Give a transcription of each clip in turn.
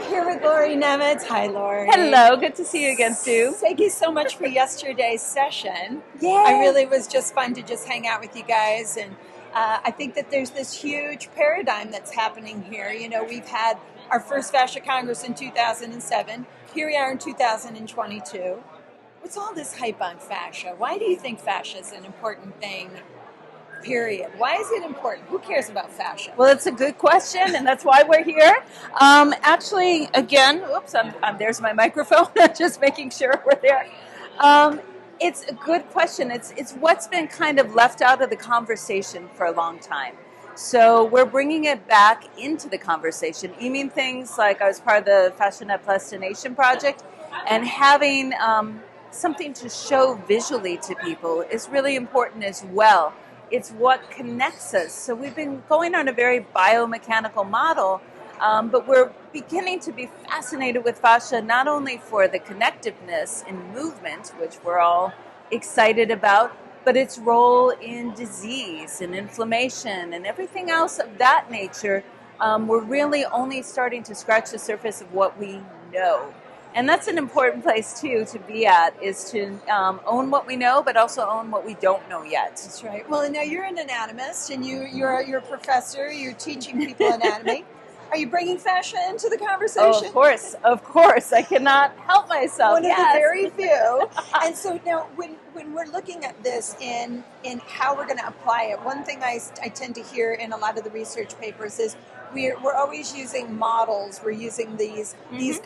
Here with Lauri Nemetz. Hi, Lauri. Hello, good to see you again, Sue. Thank you so much for yesterday's session. Yeah. I really was just fun to just hang out with you guys, and I think that there's this huge paradigm that's happening here. You know, we've had our first Fascia Congress in 2007. Here we are in 2022. What's all this hype on fascia? Why do you think fascia is an important thing? Period. Why is it important? Who cares about fascia? Well, it's a good question, and that's why we're here. Actually, again, oops, there's my microphone. Just making sure we're there. It's a good question. It's what's been kind of left out of the conversation for a long time. So we're bringing it back into the conversation. You mean things like I was part of the Fascia Net Destination project, and having something to show visually to people is really important as well. It's what connects us. So we've been going on a very biomechanical model, but we're beginning to be fascinated with fascia, not only for the connectiveness in movement, which we're all excited about, but its role in disease and inflammation and everything else of that nature. We're really only starting to scratch the surface of what we know. And that's an important place, too, to be at, is to own what we know, but also own what we don't know yet. That's right. Well, now you're an anatomist, and you're a professor. You're teaching people anatomy. Are you bringing fascia into the conversation? Oh, of course. I cannot help myself. One of the very few. And so now, when we're looking at this in how we're going to apply it, one thing I tend to hear in a lot of the research papers is we're always using models. We're using these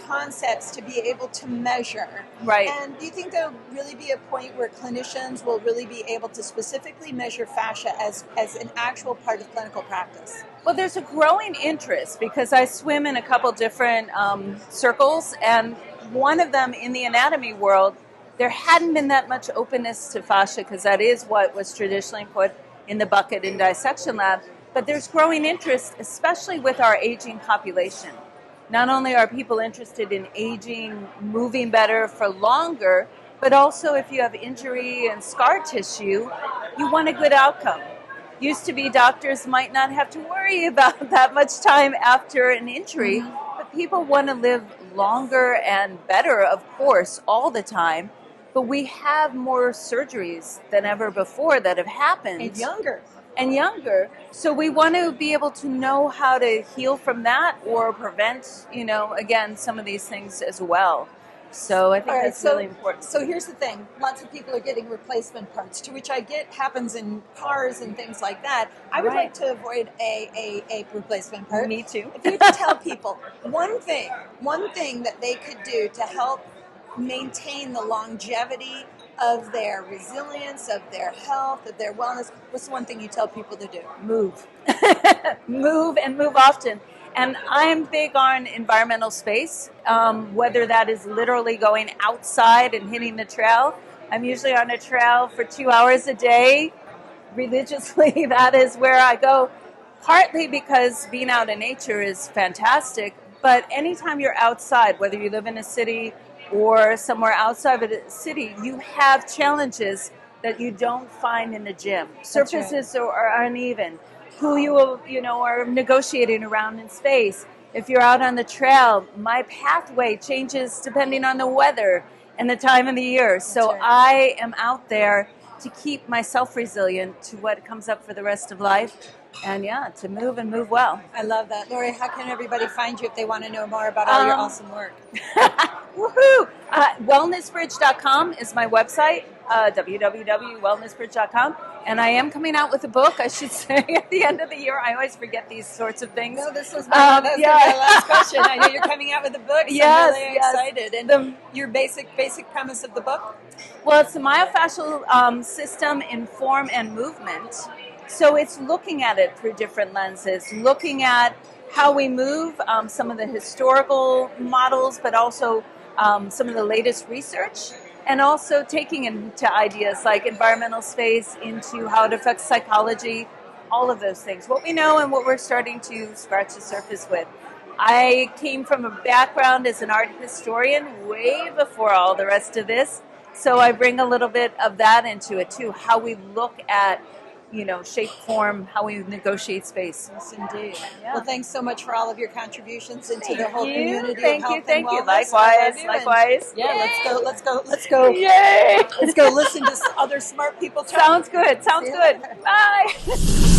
concepts to be able to measure. Right. And do you think there'll really be a point where clinicians will really be able to specifically measure fascia as an actual part of clinical practice? Well, there's a growing interest because I swim in a couple different circles, and one of them in the anatomy world, there hadn't been that much openness to fascia because that is what was traditionally put in the bucket in dissection lab. But there's growing interest, especially with our aging population. Not only are people interested in aging, moving better for longer, but also if you have injury and scar tissue, you want a good outcome. Used to be doctors might not have to worry about that much time after an injury, but people want to live longer and better, of course, all the time. But we have more surgeries than ever before that have happened. And younger. So we want to be able to know how to heal from that or prevent, again, some of these things as well. So I think that's really important. So here's the thing. Lots of people are getting replacement parts, to which I get happens in cars and things like that. I would like to avoid a replacement part. Me too. If you could tell people one thing that they could do to help maintain the longevity of their resilience, of their health, of their wellness, what's the one thing you tell people to do? Move. Move and move often. And I'm big on environmental space, whether that is literally going outside and hitting the trail. I'm usually on a trail for 2 hours a day. Religiously, that is where I go, partly because being out in nature is fantastic, but anytime you're outside, whether you live in a city or somewhere outside of the city, you have challenges that you don't find in the gym. Surfaces are uneven. Who you are negotiating around in space. If you're out on the trail, my pathway changes depending on the weather and the time of the year. So I am out there to keep myself resilient to what comes up for the rest of life. And to move and move well. I love that. Lauri, how can everybody find you if they want to know more about all your awesome work? Woohoo! Wellnessbridge.com is my website, www.wellnessbridge.com. And I am coming out with a book, I should say, at the end of the year. I always forget these sorts of things. No, this was my last question. I know you're coming out with a book, so I'm really excited. And your basic premise of the book? Well, it's the myofascial system in form and movement. So it's looking at it through different lenses, looking at how we move, some of the historical models, but also some of the latest research, and also taking into ideas like environmental space, into how it affects psychology, all of those things, what we know and what we're starting to scratch the surface with. I came from a background as an art historian way before all the rest of this, so I bring a little bit of that into it too, how we look at shape, form, how we negotiate space. Yes, indeed. Yeah. Well, thanks so much for all of your contributions into the Thank whole you. community Thank of you. health Thank and you. wellness. I love Likewise. you. Likewise. And yeah, Yay. let's go, Yay. let's go listen to other smart people talk. Sounds good. Sounds See you good. later. Bye.